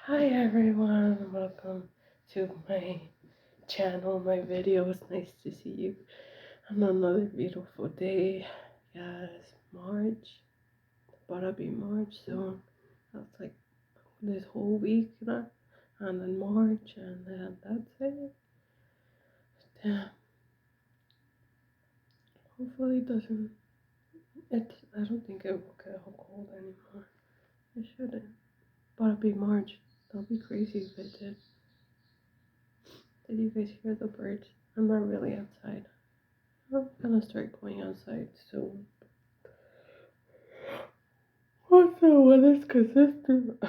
Hi everyone, welcome to my channel, my videos. Nice to see you on another beautiful day. Yes, March. About to be March soon. That's like this whole week, and then March, and then that's it. Damn. Hopefully it doesn't. I don't think it will get cold anymore. It shouldn't. About to be March. That'll be crazy if it did. Did you guys hear the birds? I'm not really outside. I'm gonna start going outside soon. Once the weather's consistent,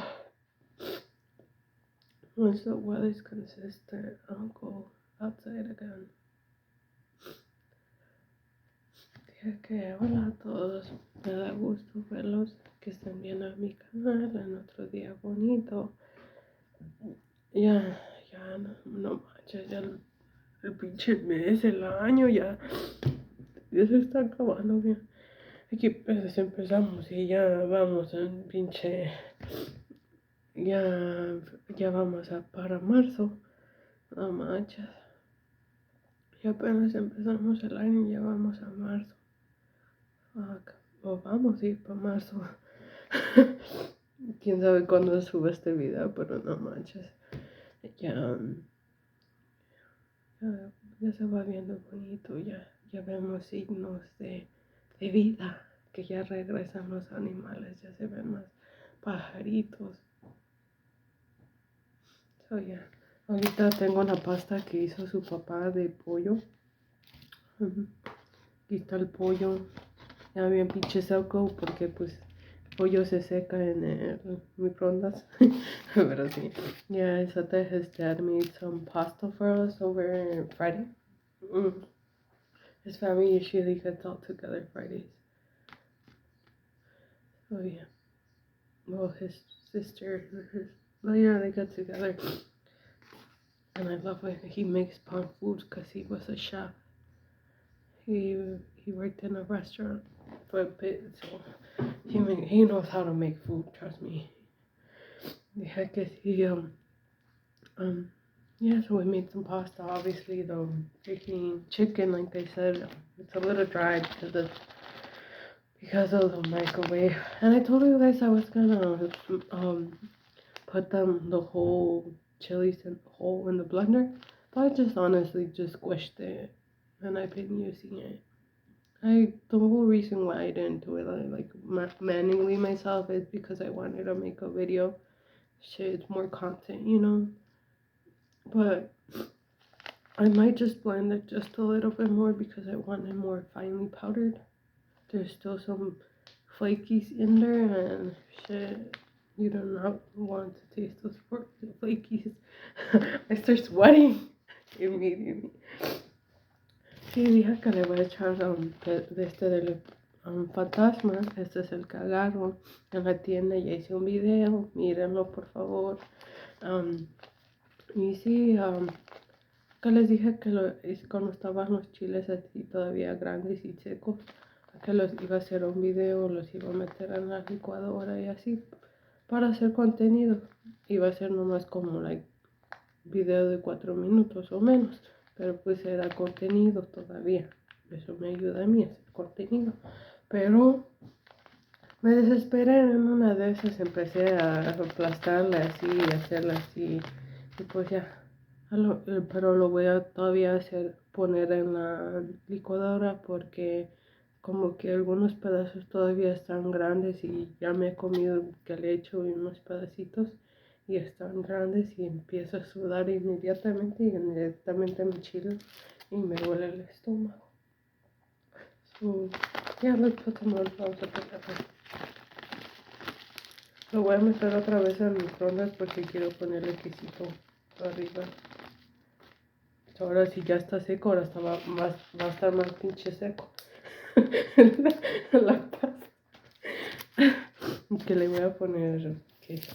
I'll go outside again. Que hola a todos, me da gusto verlos, que estén viendo a mi canal en otro día bonito. Ya, no manches, ya el pinche mes, el año, ya se está acabando bien. Aquí pues empezamos y ya vamos en pinche, ya, ya vamos para marzo, no manches. Y apenas empezamos el año y ya vamos a marzo. Fuck. O vamos a ir para marzo. Quién sabe cuándo sube este video, pero no manches. Ya, ya se va viendo bonito, ya vemos signos de vida, que ya regresan los animales, ya se ven más pajaritos. So, yeah. Ahorita tengo la pasta que hizo su papá de pollo. Aquí está el pollo. Ya bien pinche seco porque pues el pollo se seca en el microondas. Pero sí. Yeah, Isata, his dad made some pasta for us over Friday. His family usually gets all together Fridays. So yeah. Well, his sister, they got together. And I love when he makes pan food because he was a chef. He worked in a restaurant for a bit, so he knows how to make food. Trust me. The heck is he yeah. So we made some pasta. Obviously, the freaking chicken, like they said, it's a little dry because of the microwave. And I told you guys I was gonna put the whole chilies whole in the blender, but I just honestly just squished it, and I've been using it. The whole reason why I didn't do it like manually myself is because I wanted to make a video. Shit, it's more content, But I might just blend it just a little bit more because I want it more finely powdered. There's still some flakies in there, and shit, you do not want to taste those flakies. I start sweating immediately. Sí, dije que le voy a echar de este del fantasma. Este es el que agarro en la tienda. Ya hice un video, mírenlo por favor. Y sí, que les dije que cuando estaban los chiles así todavía grandes y secos, que los iba a hacer un video, los iba a meter en la licuadora y así para hacer contenido. Iba a ser nomás como video de 4 minutos o menos, pero pues era contenido todavía. Eso me ayuda a mí a hacer contenido. Pero me desesperé en una de esas, empecé a aplastarla así y hacerla así. Y pues ya, pero lo voy a todavía hacer, poner en la licuadora porque como que algunos pedazos todavía están grandes y ya me he comido que le he hecho unos pedacitos y están grandes y empiezo a sudar inmediatamente y inmediatamente me chilo y me duele el estómago. So, yeah, let's put some more sauce together. Lo voy a meter otra vez en microondas porque quiero ponerle quesito arriba. Ahora si ya está seco, ahora va a estar más pinche seco. La pasta. Que le voy a poner queso.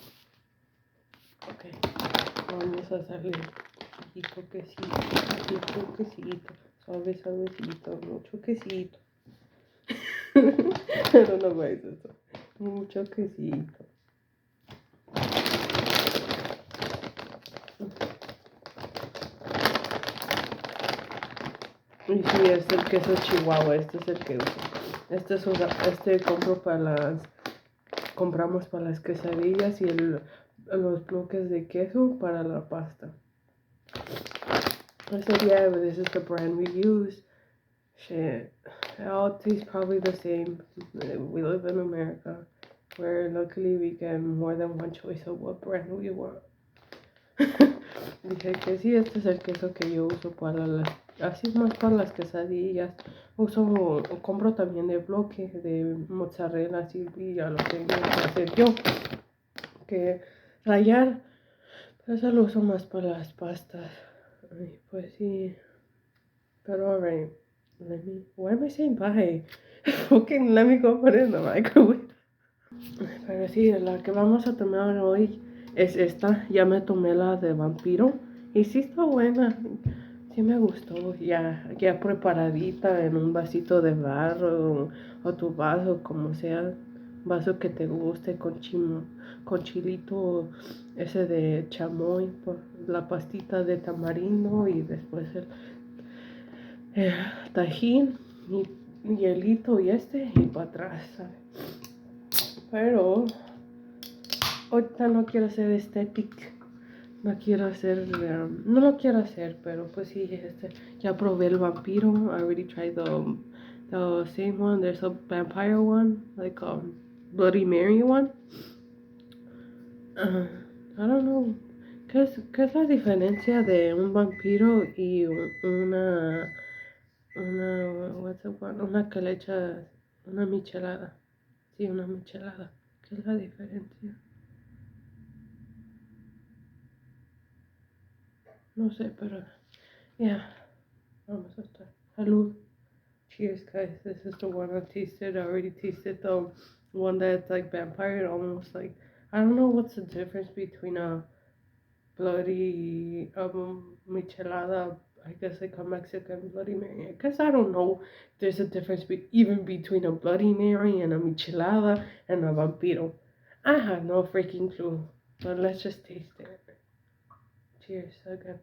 Ok. Vamos a hacerle poquito quesito. Suavecito, mucho quesito. Pero no es eso. Mucho quesito. Y sí, es el queso Chihuahua, este es el que uso. Este compramos para las quesadillas y los bloques de queso para la pasta. I said, yeah, but this is the brand we use. Shit, it all tastes probably the same. We live in America, where luckily we get more than one choice of what brand we want. Dije que sí, este es el queso que yo uso así más para las quesadillas. Compro también de bloque, de mozzarella, así, y ya lo tengo que hacer yo. Que rallar, pero eso lo uso más para las pastas. Ay, pues sí, pero alright. Why am I saying bye? Fucking let me go put it in the microwave. Pero sí, la que vamos a tomar hoy es esta. Ya me tomé la de vampiro. Y sí está buena. Sí me gustó. Ya preparadita en un vasito de barro o tu vaso, como sea. Vaso que te guste con chilito ese de chamoy, la pastita de tamarindo y después el tajín y hielito y para atrás, ¿sabes? Pero ahorita no quiero hacer estético. No quiero hacer, no lo quiero hacer, pero pues sí, ya probé el vampiro. I already tried the same one. There's a vampire one, like Bloody Mary one. I don't know. ¿Qué es la diferencia de un vampiro y una que le echa, una michelada? Sí, una michelada. ¿Qué es la diferencia? No sé, pero yeah. Vamos a estar. Salud. Cheers, guys. This is the one I tasted. I already tasted the one that's like vampire, almost like I don't know what's the difference between a bloody michelada. I guess like a Mexican Bloody Mary. I guess I don't know. There's a difference even between a Bloody Mary and a michelada and a vampiro. I have no freaking clue. But let's just taste it. Cheers again.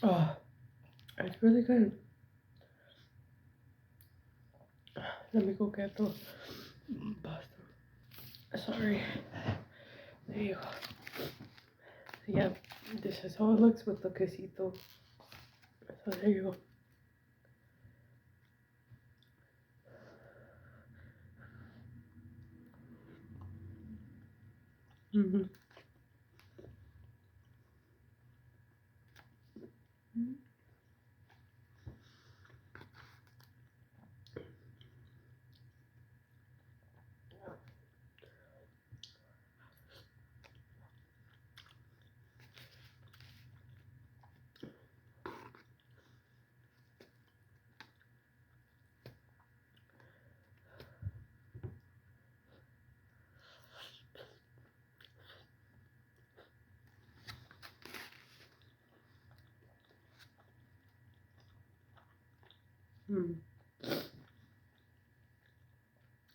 Oh, it's really good. Let me go get the pasta. Sorry. There you go. Yeah, this is how it looks with the quesito. So there you go. Mm-hmm. Mm.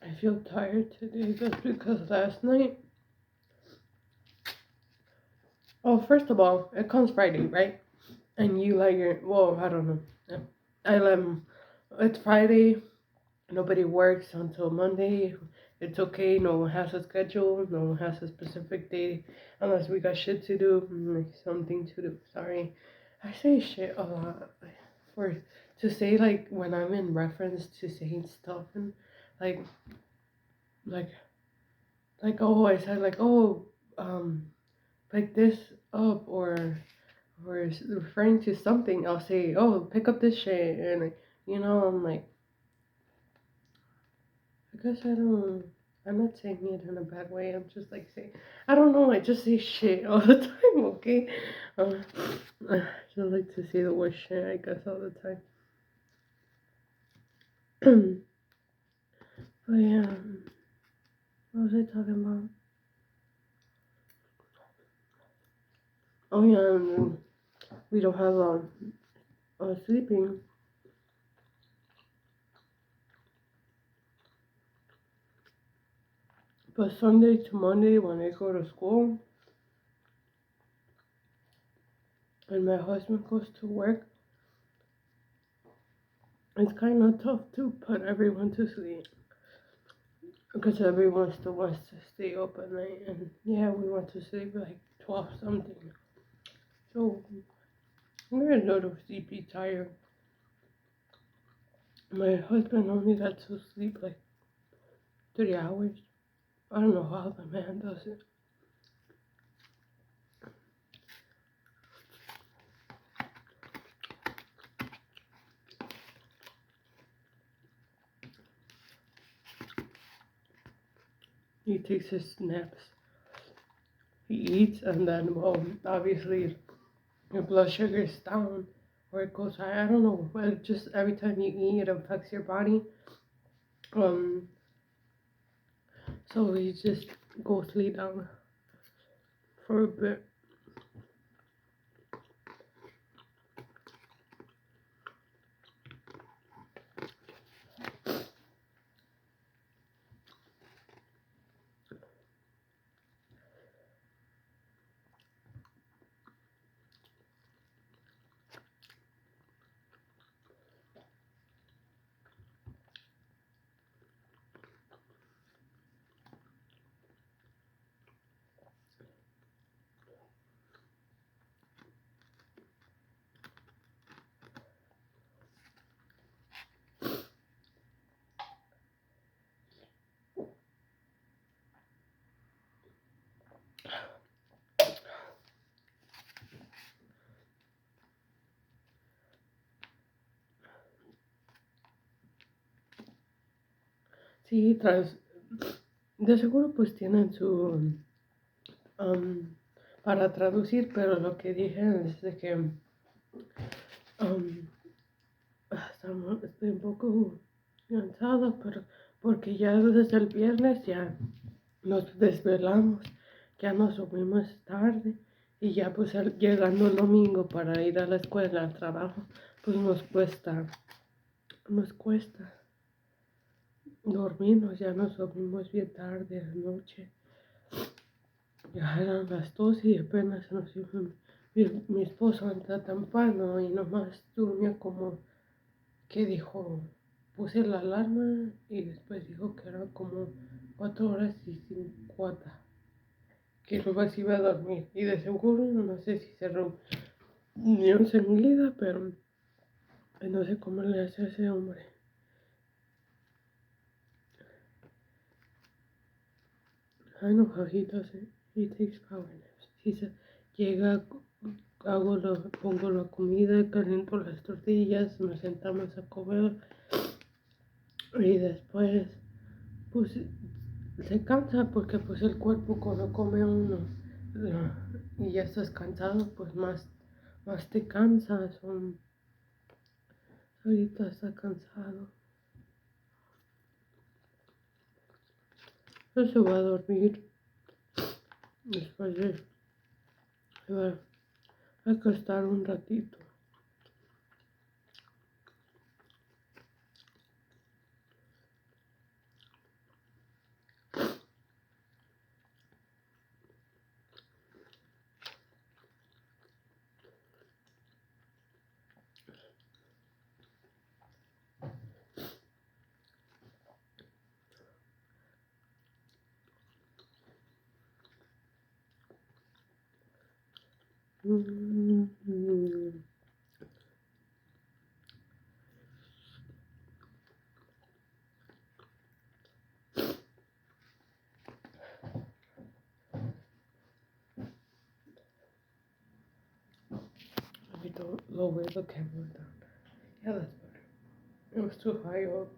I feel tired today just because last night. Oh, first of all, it comes Friday, right? And you like well, I don't know. It's Friday. Nobody works until Monday. It's okay. No one has a schedule. No one has a specific day unless we got shit to do. Like something to do. Sorry, I say shit a lot for to say like when I'm in reference to saying stuff and like like oh I said like oh pick this up or referring to something. I'll say oh pick up this shit and I'm like I guess I'm not saying it in a bad way. I'm just like saying, I don't know. I just say shit all the time. Okay, I just like to say the word shit. I guess all the time. But yeah, what was I talking about? Oh yeah, we don't have sleeping. But Sunday to Monday when I go to school, when my husband goes to work, it's kind of tough to put everyone to sleep because everyone still wants to stay up at night, and yeah, we want to sleep like 12 something. So we're a little sleepy tired. My husband only got to sleep like 3 hours. I don't know how the man does it. He takes his naps. He eats, and then, well, obviously, your blood sugar is down or it goes high. I don't know, but just every time you eat, it affects your body. Um, so he just goes lay down for a bit. Sí, de seguro pues tienen su um, para traducir, pero lo que dije es de que um, estoy un poco cansada, pero porque ya desde el viernes ya nos desvelamos, ya nos subimos tarde y ya pues llegando el domingo para ir a la escuela, al trabajo, pues nos cuesta dormirnos, ya nos dormimos bien tarde anoche. Ya eran las 12 y apenas nos iban. Mi esposo anda temprano y nomás durmió como que dijo, puse la alarma y después dijo que eran como 4 horas y 50 que luego se iba a dormir y de seguro no sé si se reunió enseguida, pero no sé cómo le hace a ese hombre. I know how he does it. He takes power naps. Llega, pongo la comida, caliento las tortillas, nos sentamos a comer y después pues se cansa porque pues el cuerpo cuando come uno y ya estás cansado pues más te cansas. Ahorita está cansado. No se va a dormir. Después se va a acostar un ratito. Mm-hmm. Let me lower the camera down. Yeah, that's better. It was too high up.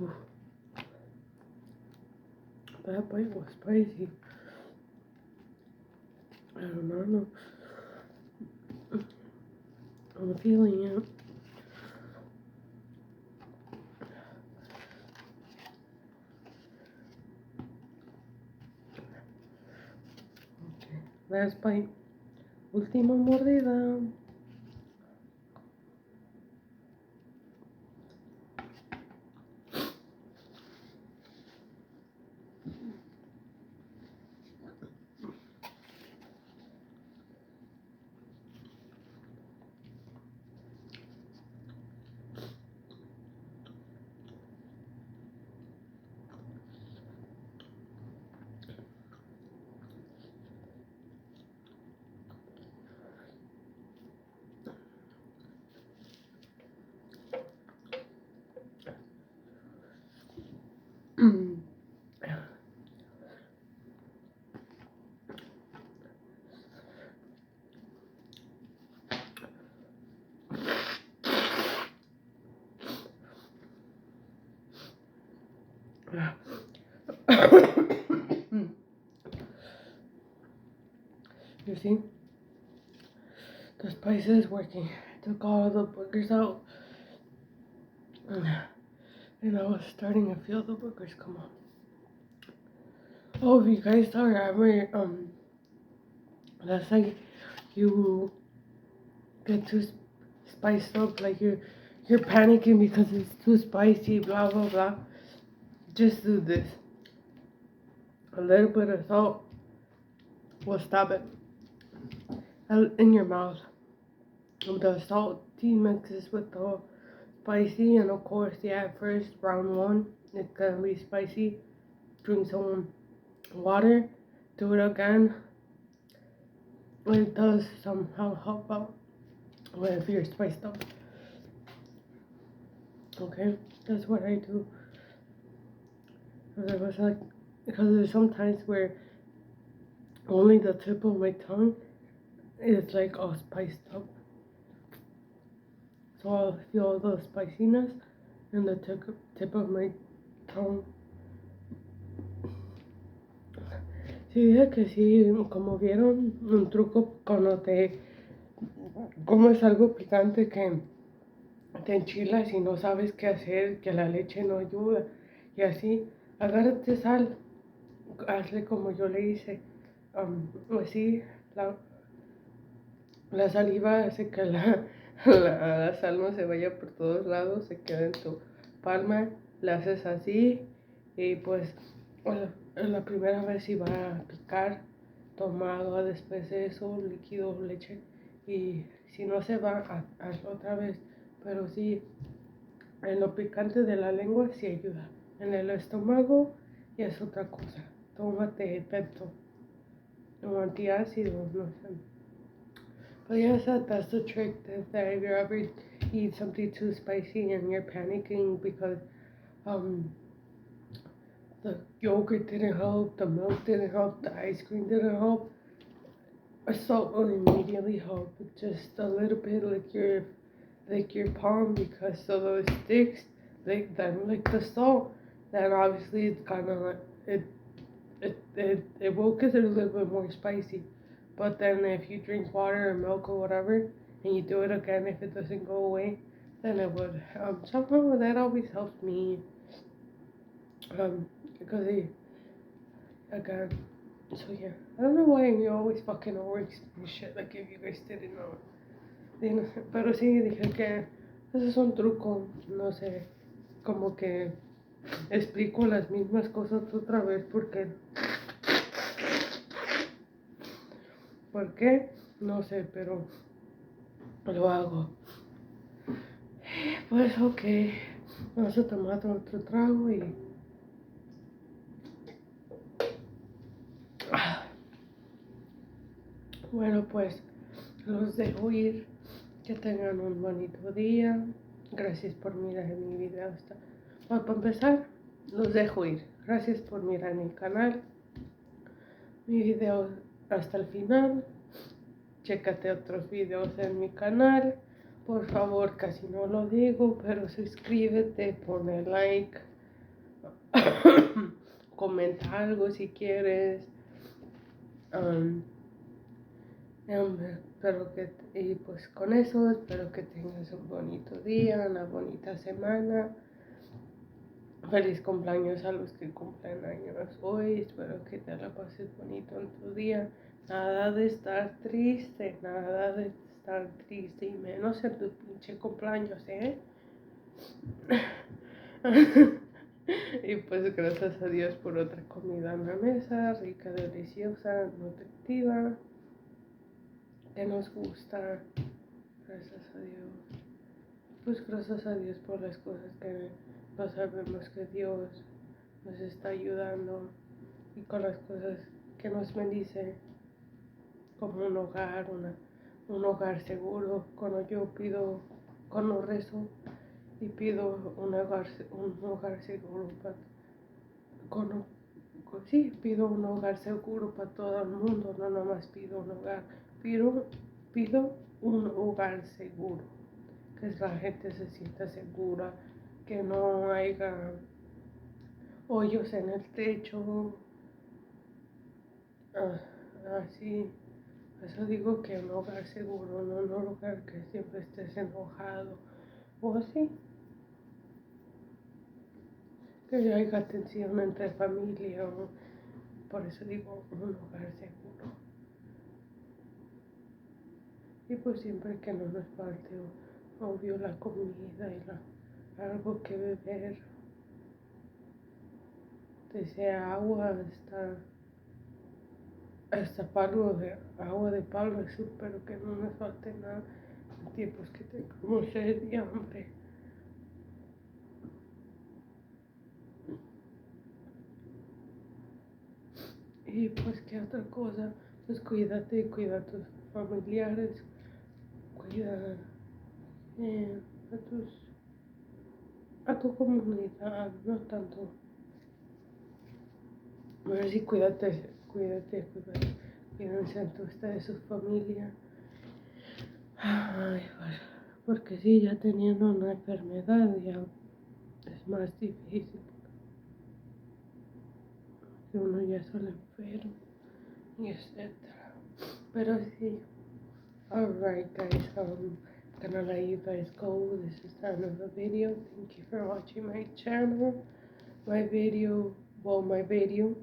Oof. That bite was spicy. I don't know. I'm feeling it. Okay. Last bite. Última mordida. You see, the spice is working. I took all the boogers out, and I was starting to feel the boogers come on. Oh, if you guys are ever that's like you get too spiced up, like you're panicking because it's too spicy, blah blah blah. Just do this. A little bit of salt will stop it in your mouth. The salty mixes with the spicy, and of course, yeah, at first, round one, it's gonna be spicy. Drink some water, do it again. It does somehow help out if you're spiced up. Okay, that's what I do. Because I was like, because there's some times where only the tip of my tongue is like all spiced up. So I'll feel the spiciness in the tip of my tongue. Sí, es que sí, como vieron un truco cuando te comes algo picante que te enchilas y no sabes qué hacer, que la leche no ayuda y así, agárrate sal, hazle como yo le hice, así la saliva hace que la sal no se vaya por todos lados, se queda en tu palma, la haces así y pues la primera vez iba a picar, toma agua, después de eso líquido, leche y si no se va, hazlo otra vez, pero sí, en lo picante de la lengua sí ayuda, en el estómago ya es otra cosa, tómate Pepto o antiácido, no sé. But yeah, that's the trick, that if you ever eat something too spicy and you're panicking because the yogurt didn't help, the milk didn't help, the ice cream didn't help, salt will immediately help. Just a little bit, like your palm, because so those sticks, like the salt, then obviously it's kind of like it will get it a little bit more spicy. But then if you drink water or milk or whatever, and you do it again, if it doesn't go away, then it would. Somehow that always helps me. Because again, so yeah, I don't know why you always fucking overexplain shit, like if you guys didn't know. Pero sí, dije que ese es un truco, no sé, como que explico las mismas cosas otra vez porque ¿por qué? No sé, pero lo hago. Pues ok, vamos a tomar otro trago y... Bueno, pues los dejo ir. Que tengan un bonito día. Gracias por mirar mi video. Bueno, para empezar, los dejo ir. Gracias por mirar mi canal. Mi video hasta el final. Chécate otros videos en mi canal. Por favor, casi no lo digo, pero suscríbete, ponle like. Comenta algo si quieres. Um, y pues con eso espero que tengas un bonito día, una bonita semana. Feliz cumpleaños a los que cumplen años hoy. Espero que te la pases bonito en tu día. Nada de estar triste, nada de estar triste y menos en tu pinche cumpleaños, ¿eh? Y pues gracias a Dios por otra comida en la mesa, rica, deliciosa, nutritiva, que nos gusta. Gracias a Dios. Pues gracias a Dios por las cosas que no sabemos que Dios nos está ayudando y con las cosas que nos bendice, como un hogar, un hogar seguro. Cuando rezo y pido un hogar seguro cuando, sí, pido un hogar seguro para todo el mundo, no nomás pido un hogar, pido un hogar seguro, que la gente se sienta segura, que no haya hoyos en el techo, así. Eso digo que un hogar seguro, no un hogar que siempre estés enojado o así. Que haya atención entre familia, por eso digo un hogar seguro. Y pues siempre que no nos falte, obvio, la comida y algo que beber, desde agua hasta agua de palo, espero que no nos falte nada en tiempos que tengamos sed y hambre. Y pues qué otra cosa, pues cuídate, cuida a tus familiares, cuida eh, a tu comunidad, no tanto. A ver si cuídense ustedes, su familia. Ay, porque si ya teniendo una enfermedad ya es más difícil, que uno ya sale enfermo y etcétera. Pero sí, alright guys, gonna let you guys go. This is the end of the video. Thank you for watching my channel, my video, my video.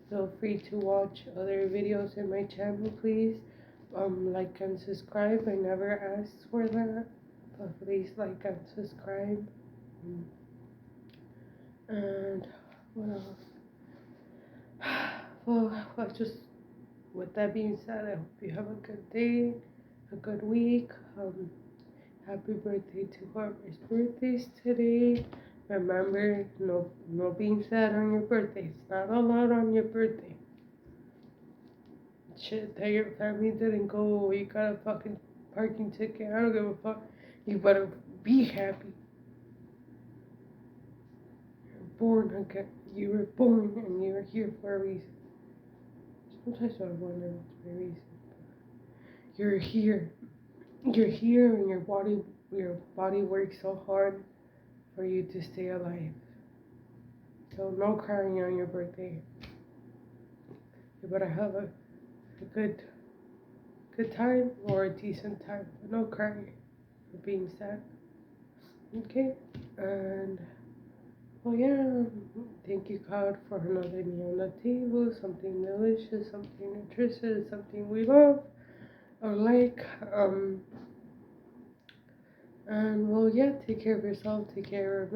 Feel free to watch other videos in my channel, please. Like and subscribe. I never asked for that, but please like and subscribe. And what else? Well, just with that being said, I hope you have a good day, a good week. Happy birthday to whoever's birthdays today. Remember, no being sad on your birthday. It's not allowed on your birthday. Shit that your family didn't go. You got a fucking parking ticket. I don't give a fuck. You better be happy. You're born again. You were born and you were here for a reason. Sometimes I wonder what's my reason. You're here. You're here and your body works so hard for you to stay alive. So no crying on your birthday. You better have a good time or a decent time, but no crying for being sad. Okay? And well, yeah, thank you God for another meal on the table, something delicious, something nutritious, something we love or like. And well, yeah, take care of yourself, take care of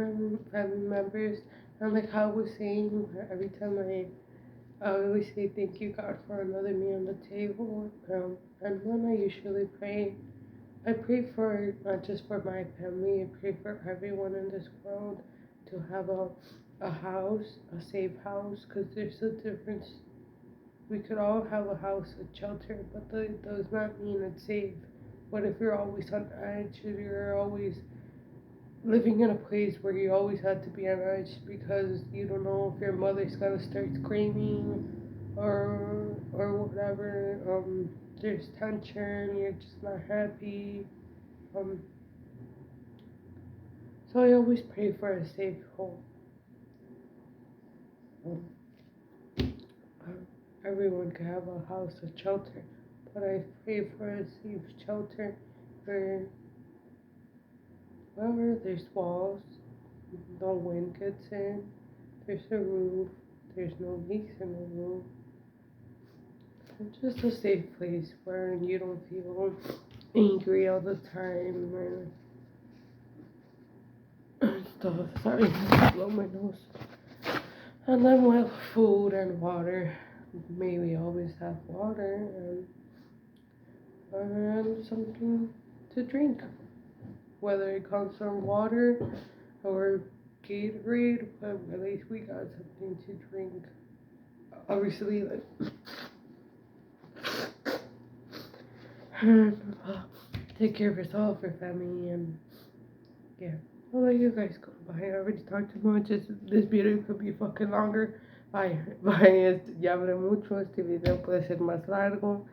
family members. And like how I was saying, every time I always say thank you God for another meal on the table. And when I usually pray, I pray for not just for my family, I pray for everyone in this world to have a house, a safe house, because there's a difference. We could all have a house with shelter, but that does not mean it's safe. What if you're always on edge, if you're always living in a place where you always have to be on edge because you don't know if your mother's gonna start screaming or whatever. There's tension, you're just not happy. So I always pray for a safe home. everyone can have a house of shelter, but I pray for a safe shelter where there's walls, no wind gets in, there's a roof, there's no leaks in the roof. It's just a safe place where you don't feel angry all the time and stuff. Sorry, I blow my nose. And then with food and water, may we always have water and something to drink. Whether it comes from water or Gatorade, but at least we got something to drink. Obviously, like, take care of yourself, your family, and yeah. I'll let you guys go. Bye. I already talked too much. This video could be fucking longer. Bye. Bye. Ya hablé mucho. Este video puede ser más largo.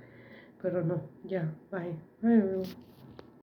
Pero no. Ya. Bye. Bye, everyone.